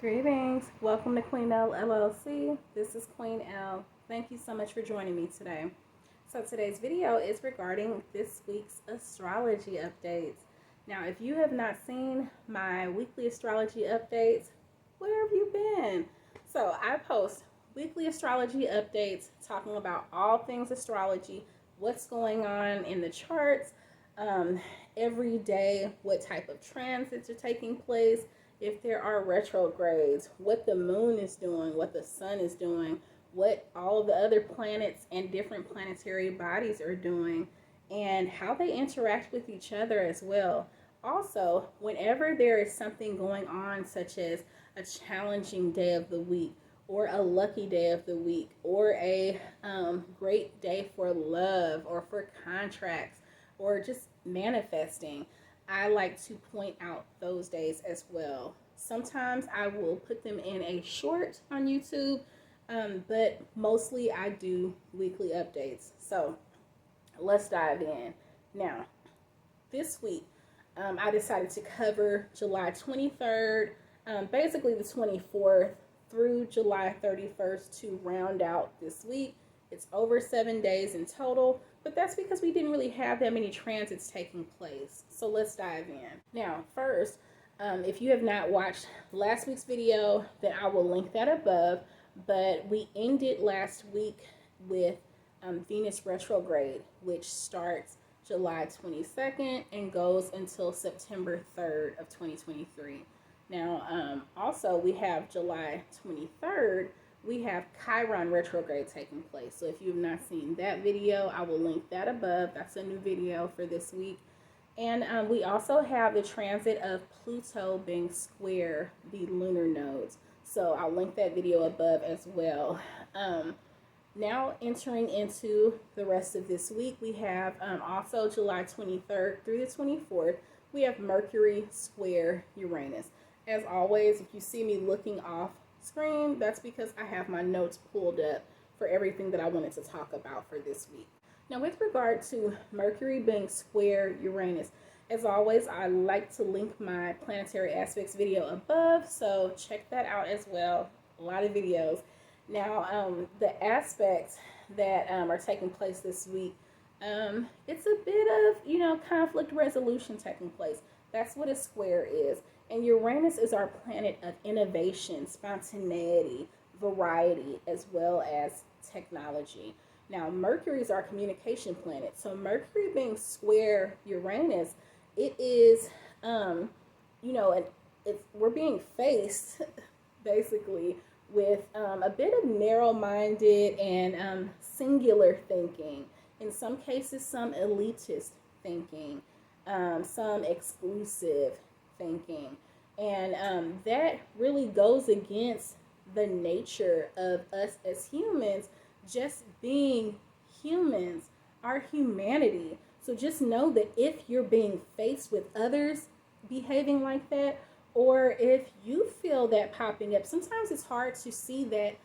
Greetings. Welcome to Queen L LLC. This is Queen L. Thank you so much for joining me today. So today's video is regarding this week's astrology updates. Now, if you have not seen my weekly astrology updates, where have you been? So I post weekly astrology updates talking about all things astrology, what's going on in the charts, every day, what type of transits are taking place, if there are retrogrades, what the moon is doing, what the sun is doing, what all of the other planets and different planetary bodies are doing, and how they interact with each other as well. Also, whenever there is something going on, such as a challenging day of the week, or a lucky day of the week, or a great day for love, or for contracts, or just manifesting, I like to point out those days as well. Sometimes I will put them in a short on YouTube, but mostly I do weekly updates. So let's dive in. Now, this week, I decided to cover July 23rd, basically the 24th through July 31st to round out this week. It's over 7 days in total, but that's because we didn't really have that many transits taking place. So let's dive in. Now, first, if you have not watched last week's video, then I will link that above. But we ended last week with Venus retrograde, which starts July 22nd and goes until September 3rd of 2023. Now, also we have July 23rd, we have Chiron retrograde taking place. So if you have not seen that video, I will link that above. That's a new video for this week. And we also have the transit of Pluto being square the lunar nodes. So I'll link that video above as well. Now entering into the rest of this week, we have also July 23rd through the 24th, we have Mercury square Uranus. As always, if you see me looking off screen, that's because I have my notes pulled up for everything that I wanted to talk about for this week. Now, with regard to Mercury being square Uranus, as always, I like to link my planetary aspects video above, so check that out as well. A lot of videos. Now, the aspects that are taking place this week, it's a bit of, conflict resolution taking place. That's what a square is. And Uranus is our planet of innovation, spontaneity, variety, as well as technology. Now, Mercury is our communication planet. So Mercury being square Uranus, it is, we're being faced basically with a bit of narrow-minded and singular thinking. In some cases, some elitist thinking, some exclusive thinking. And that really goes against the nature of us as humans, just being humans, our humanity. So just know that if you're being faced with others behaving like that, or if you feel that popping up, sometimes it's hard to see that,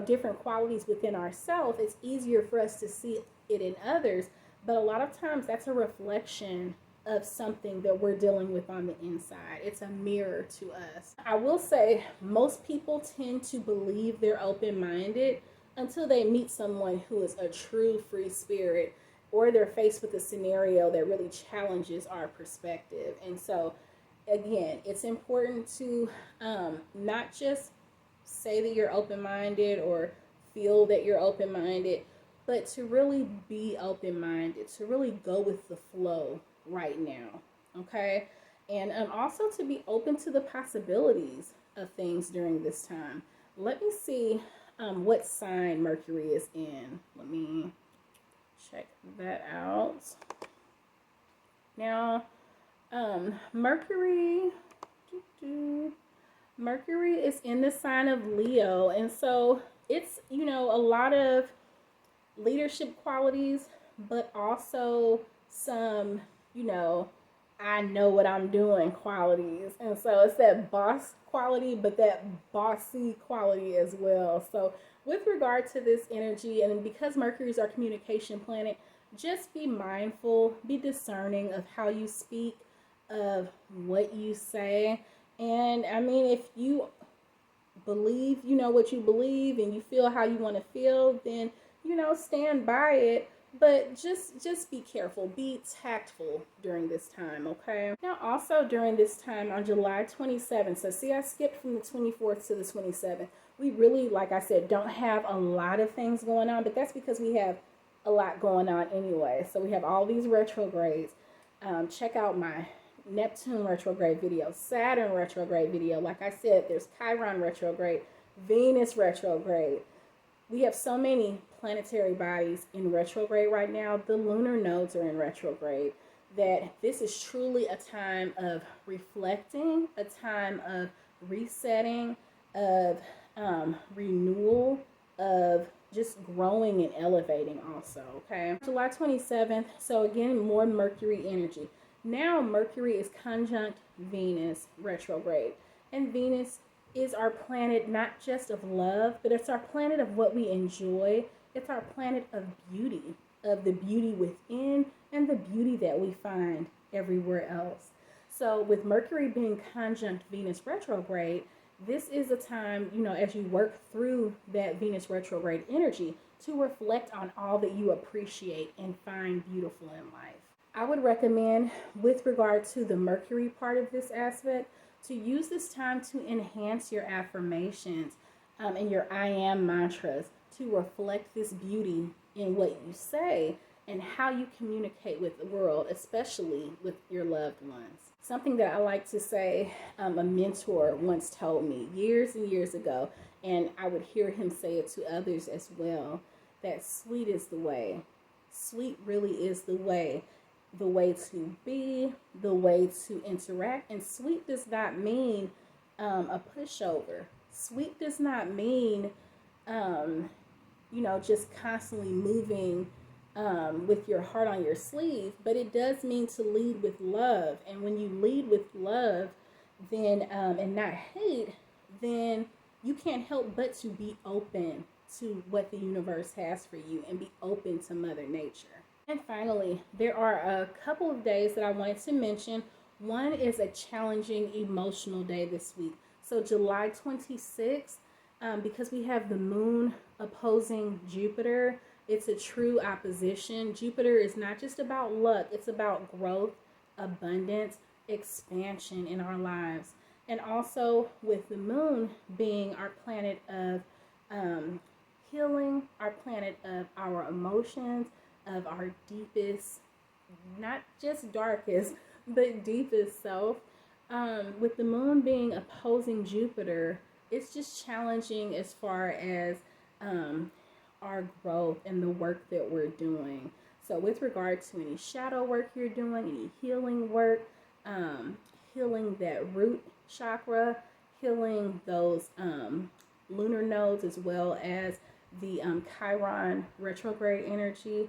different qualities within ourselves. It's easier for us to see it in others, but a lot of times that's a reflection of something that we're dealing with on the inside. It's a mirror to us. I will say most people tend to believe they're open-minded until they meet someone who is a true free spirit, or they're faced with a scenario that really challenges our perspective. And so again, it's important to not just say that you're open-minded or feel that you're open-minded, but to really be open-minded, to really go with the flow right now, okay? And also to be open to the possibilities of things during this time. Let me see what sign Mercury is in. Let me check that out. Now, Mercury is in the sign of Leo, and so it's, a lot of leadership qualities, but also some, I know what I'm doing qualities. And so it's that boss quality, but that bossy quality as well. So with regard to this energy, and because Mercury is our communication planet, just be mindful, be discerning of how you speak, of what you say. And I mean, if you believe, what you believe, and you feel how you want to feel, then, stand by it. But just be careful, be tactful during this time, okay? Now, also during this time on July 27th, so see, I skipped from the 24th to the 27th. We really, like I said, don't have a lot of things going on, but that's because we have a lot going on anyway. So we have all these retrogrades. Check out my Neptune retrograde video, Saturn retrograde video. Like I said, there's Chiron retrograde, Venus retrograde. We have so many planetary bodies in retrograde right now. The lunar nodes are in retrograde. That this is truly a time of reflecting, a time of resetting, of renewal, of just growing and elevating also, okay? July 27th, so again, more Mercury energy. Now Mercury is conjunct Venus retrograde. And Venus is our planet not just of love, but it's our planet of what we enjoy. It's our planet of beauty, of the beauty within and the beauty that we find everywhere else. So with Mercury being conjunct Venus retrograde, this is a time, as you work through that Venus retrograde energy, to reflect on all that you appreciate and find beautiful in life. I would recommend, with regard to the Mercury part of this aspect, to use this time to enhance your affirmations and your I am mantras, to reflect this beauty in what you say and how you communicate with the world, especially with your loved ones. Something that I like to say, a mentor once told me years and years ago, and I would hear him say it to others as well, that sweet is the way. Sweet really is the way to be, the way to interact. And sweet does not mean a pushover. Sweet does not mean, just constantly moving with your heart on your sleeve, but it does mean to lead with love. And when you lead with love, then and not hate, then you can't help but to be open to what the universe has for you and be open to Mother Nature. And finally, there are a couple of days that I wanted to mention. One is a challenging emotional day this week. So July 26th, because we have the moon opposing Jupiter, it's a true opposition. Jupiter is not just about luck, it's about growth, abundance, expansion in our lives. And also with the moon being our planet of healing, our planet of our emotions, of our deepest, not just darkest, but deepest self. With the moon being opposing Jupiter, it's just challenging as far as our growth and the work that we're doing. So with regard to any shadow work you're doing, any healing work, healing that root chakra, healing those lunar nodes, as well as the Chiron retrograde energy,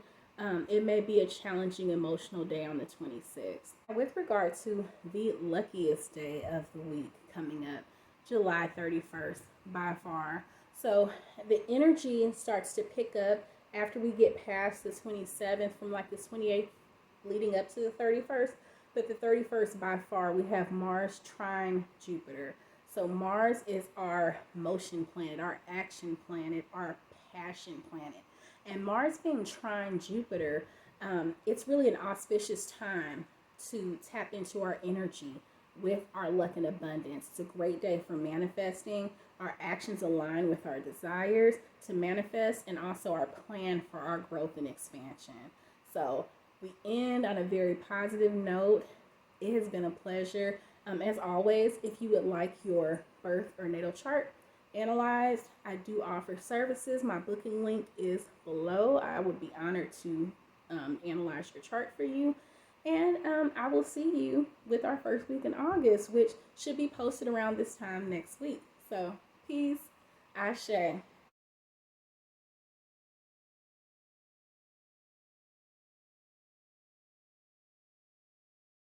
it may be a challenging emotional day on the 26th. With regard to the luckiest day of the week coming up, July 31st, by far. So the energy starts to pick up after we get past the 27th, from like the 28th leading up to the 31st. But the 31st, by far, we have Mars trine Jupiter. So Mars is our motion planet, our action planet, our passion planet. And Mars being trine Jupiter, it's really an auspicious time to tap into our energy with our luck and abundance. It's a great day for manifesting. Our actions align with our desires to manifest, and also our plan for our growth and expansion. So we end on a very positive note. It has been a pleasure. As always, if you would like your birth or natal chart analyzed, I do offer services. My booking link is below. I would be honored to analyze your chart for you. And I will see you with our first week in August, which should be posted around this time next week. So, peace. Ashe.